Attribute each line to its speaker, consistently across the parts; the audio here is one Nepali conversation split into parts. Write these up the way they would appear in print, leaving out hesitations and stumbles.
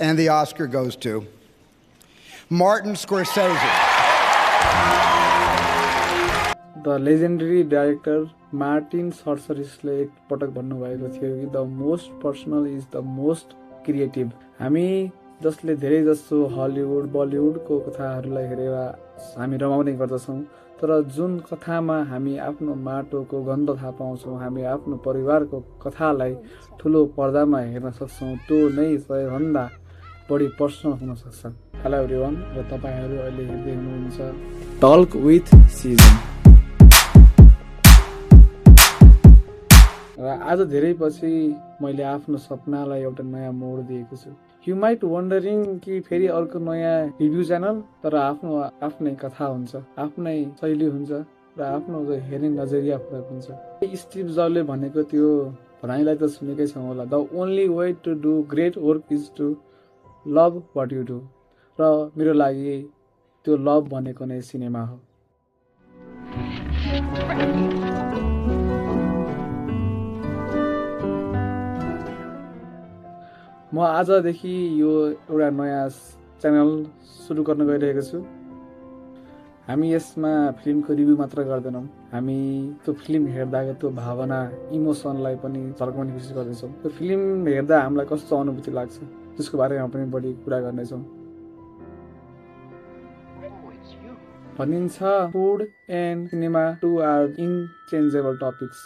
Speaker 1: And the Oscar goes to Martin Scorsese.
Speaker 2: The legendary director Martin Scorsese एक पटक भन्नुभएको थियो कि the most personal is the most creative. हामी जसले धेरै जसो हलिउड बलिउडको कथाहरूलाई हेरेर हामी रमाउने गर्दछौँ, तर जुन कथामा हामी आफ्नो माटोको गन्ध थाहा पाउँछौँ, हामी आफ्नो परिवारको कथालाई ठुलो पर्दामा हेर्न सक्छौँ, त्यो नै सबैभन्दा बढी पर्सनल हुन सक्छ। हेलो एभ्रिवान, र तपाईहरू अहिले हेर्दै हुनुहुन्छ टल्क विथ सिजन। र आज धेरै पछि मैले आफ्नो सपनालाई एउटा नयाँ मोड दिएको छु। यु माइट वन्डरिङ कि फेरि अर्को नयाँ रिभ्यू च्यानल, तर आफ्नो आफ्नै कथा हुन्छ, आफ्नै शैली हुन्छ र आफ्नो हेर्ने नजरिया फरक हुन्छ। स्टिभ जबले भनेको त्यो भनाइलाई त सुनेकै छौँ होला, the only way to do great work is to love what you do. र मेरो लागि त्यो लभ भनेको नै सिनेमा हो। म आजदेखि यो एउटा नयाँ च्यानल सुरु गर्न गइरहेको छु। हामी यसमा फिल्मको रिभ्यू मात्र गर्दैनौँ, हामी त्यो फिल्म हेर्दाको त्यो भावना इमोसनलाई पनि झल्काउने कोसिस गर्दैछौँ। त्यो फिल्म हेर्दा हामीलाई कस्तो अनुभूति लाग्छ त्यसको बारेमा पनि बढी कुरा गर्नेछौँ। भनिन्छ food and cinema two are interchangeable topics.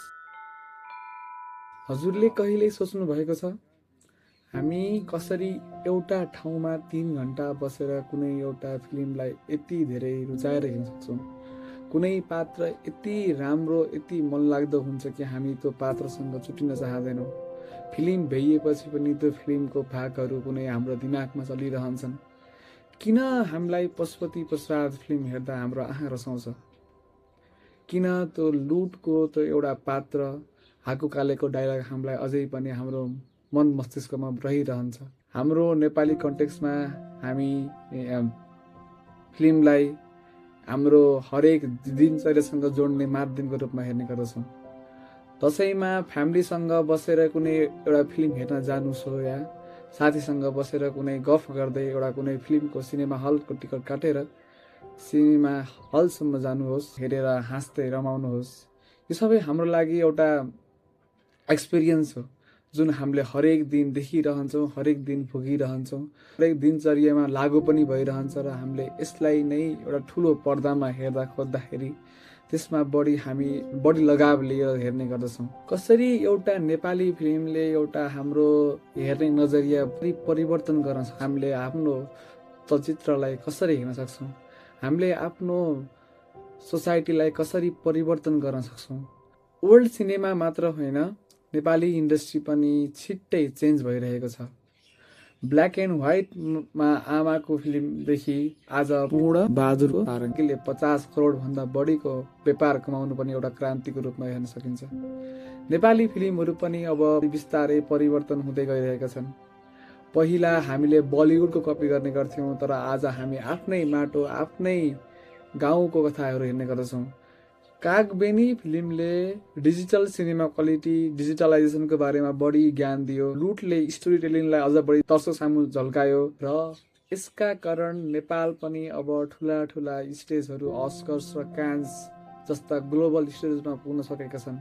Speaker 2: हजुरले कहिल्यै सोच्नु भएको छ हामी कसरी एउटा ठाउँमा 3 घण्टा बसेर कुनै एउटा फिल्मलाई यति धेरै रुचाएर हेर्न सक्छौँ? कुनै पात्र यति राम्रो, यति मनलाग्दो हुन्छ कि हामी त्यो पात्रसँग छुटिन चाहँदैनौँ। फिल्म भइएपछि पनि त्यो फिल्मको भागहरू कुनै हाम्रो दिमागमा चलिरहन्छन्। किन हामीलाई पशुपति प्रसाद फिल्म हेर्दा हाम्रो आँखा रसाउँछ? किन त्यो लुटको त्यो एउटा पात्र हाकु कालेको डायलग हामीलाई अझै पनि हाम्रो मन मस्तिष्कमा रहिरहन्छ? हाम्रो नेपाली कन्टेक्स्टमा हामी फिल्मलाई हाम्रो हरेक दिनचर्यासँग जोड्ने माध्यमको रूपमा हेर्ने गर्दछौँ। दसैँमा फ्यामिलीसँग बसेर कुनै एउटा फिल्म हेर्न जानुहोस् हो, या साथीसँग बसेर कुनै गफ गर्दै एउटा कुनै फिल्मको सिनेमा हलको टिकट काटेर सिनेमा हलसम्म जानुहोस्, हेरेर हाँस्दै रमाउनुहोस्। यो सबै हाम्रो लागि एउटा एक्सपिरियन्स हो जुन हामीले हरेक दिन देखिरहन्छौँ, हरेक दिन भोगिरहन्छौँ, हरेक दिनचर्यामा लागू पनि भइरहन्छ। र हामीले यसलाई नै एउटा ठुलो पर्दामा हेर्दा खोज्दाखेरि त्यसमा हामी बढी लगाव लिएर हेर्ने गर्दछौँ। कसरी एउटा नेपाली फिल्मले एउटा हाम्रो हेर्ने नजरिया परिवर्तन गर्न सक्छ? हामीले आफ्नो चलचित्रलाई कसरी हेर्न सक्छौँ? हामीले आफ्नो सोसाइटीलाई कसरी परिवर्तन गर्न सक्छौँ? वर्ल्ड सिनेमा मात्र होइन, नेपाली इन्डस्ट्री पनि छिट्टै चेन्ज भइरहेको छ। ब्ल्याक एन्ड व्हाइटमा आमाको फिल्मदेखि आज पूर्ण बहादुरको सारङ्गीले 50 करोड भन्दा बढीको व्यापार कमाउनु पनि एउटा क्रान्तिको रूपमा हेर्न सकिन्छ। नेपाली फिल्महरू पनि अब बिस्तारै परिवर्तन हुँदै गइरहेका छन्। पहिला हामीले बलिउडको कपी गर्ने गर्थ्यौँ, तर आज हामी आफ्नै माटो, आफ्नै गाउँको कथाहरू हेर्ने गर्दछौँ। कागबेनी फिल्मले डिजिटल सिनेमा क्वालिटी, डिजिटलाइजेसनको बारेमा बढी ज्ञान दियो। लुटले स्टोरी टेलिङलाई अझ बढी दर्शक सामु झल्कायो र यसका कारण नेपाल पनि अब ठुला ठुला स्टेजहरू, अस्कर्स र कान्स जस्ता ग्लोबल स्टेजमा पुग्न सकेका छन्।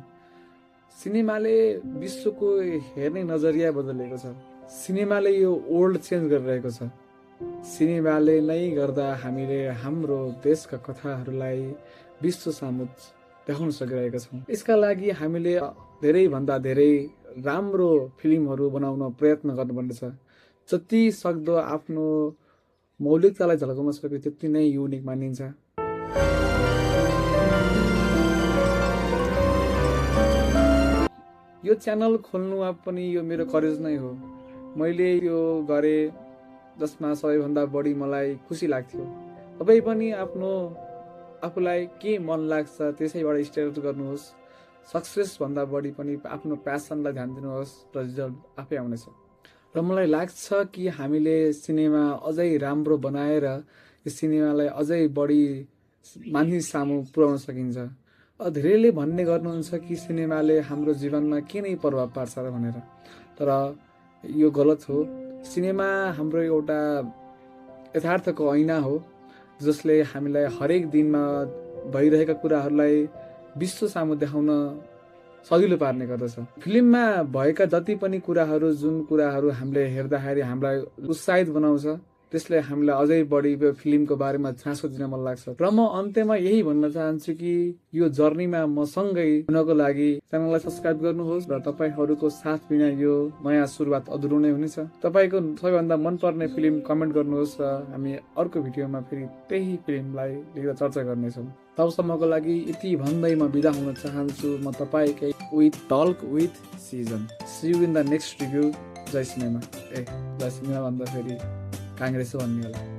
Speaker 2: सिनेमाले विश्वको हेर्ने नजरिया बदलेको छ। सिनेमाले यो वर्ल्ड चेन्ज गरिरहेको छ। सिनेमाले नै गर्दा हामीले हाम्रो देशका कथाहरूलाई विश्व सामु देखाउन सकिरहेका छौँ। यसका लागि हामीले धेरै भन्दा धेरै राम्रो फिल्महरू बनाउन प्रयत्न गर्नुपर्नेछ। जति सक्दो आफ्नो मौलिकतालाई झल्काउन सक्यो त्यति नै युनिक मानिन्छ। यो च्यानल खोल्नुमा पनि यो मेरो करेज नै हो। मैले यो गरेँ जसमा सबैभन्दा बढी मलाई खुसी लाग्थ्यो। तपाईँ पनि आफूलाई के मन लाग्छ त्यसैबाट स्टार्ट गर्नुहोस्। सक्सेस भन्दा बढी पनि आफ्नो प्यासनलाई ध्यान दिनुहोस् र रिजल्ट आफै आउनेछ। र मलाई लाग्छ कि हामीले सिनेमा अझै राम्रो बनाएर यो सिनेमालाई अझै बढी मानिस सामु पुर्याउन सकिन्छ। धेरैले भन्ने गर्नुहुन्छ कि सिनेमाले हाम्रो जीवनमा के नै प्रभाव पार्छ र भनेर, तर यो गलत हो। सिनेमा हाम्रो एउटा यथार्थको ऐना हो जसले हामीलाई हरेक दिनमा भइरहेका कुराहरूलाई विश्व सामु देखाउन सजिलो पार्ने गर्दछ। फिल्ममा भएका जति पनि कुराहरू जुन कुराहरू हामीले हेर्दाखेरि हामीलाई उत्साहित बनाउँछ त्यसले हामीलाई अझै बढी यो फिल्मको बारेमा चासो दिन मन लाग्छ। र म अन्त्यमा यही भन्न चाहन्छु कि यो जर्नीमा म सँगै हुनको लागि च्यानललाई सब्स्क्राइब गर्नुहोस् र तपाईहरूको साथ बिना यो नयाँ सुरुवात अधुरो नै हुनेछ। तपाईको सबैभन्दा मनपर्ने फिल्म कमेन्ट गर्नुहोस् र हामी अर्को भिडियोमा फेरि त्यही फिल्मलाई लिएर चर्चा गर्नेछौँ। तबसम्मको लागि यति भन्दै म बिदा हुन चाहन्छु। म तपाईँकै with talk with season. See you in the next review. Jai cinema. Jai cinema भन्दा फेरि काङ्ग्रेस भन्ने होला।